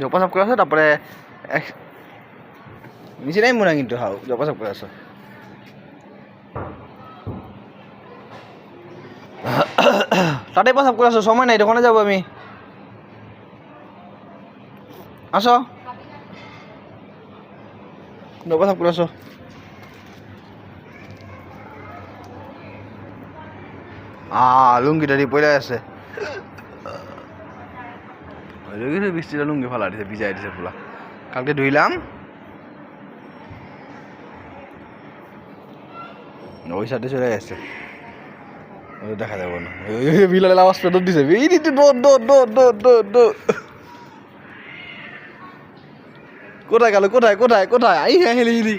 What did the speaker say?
প্রসাব করে আসো তারপরে নিচে নাই মনে কিন্তু হাও প্রসাব করে আসো তাতে প্রসাব করে আসো সময় নাই দোকানে যাবো আমি আসো প্রসাব করে আসো লুঙ্গিটা দিয়ে পড়ে আছে বৃষ্টিটা লুঙ্গি ফালা দিছে ভিজাই দিছে পুরা কালকে ধুইলাম ওই সাইডে চলে গেছে দেখা যাবো না বিলালের আওয়াজ পেয়ে দৌড় দিছে কোথায় গেল কোথায় কোথায় কোথায় আই হ্যাঁ হিলি হিলি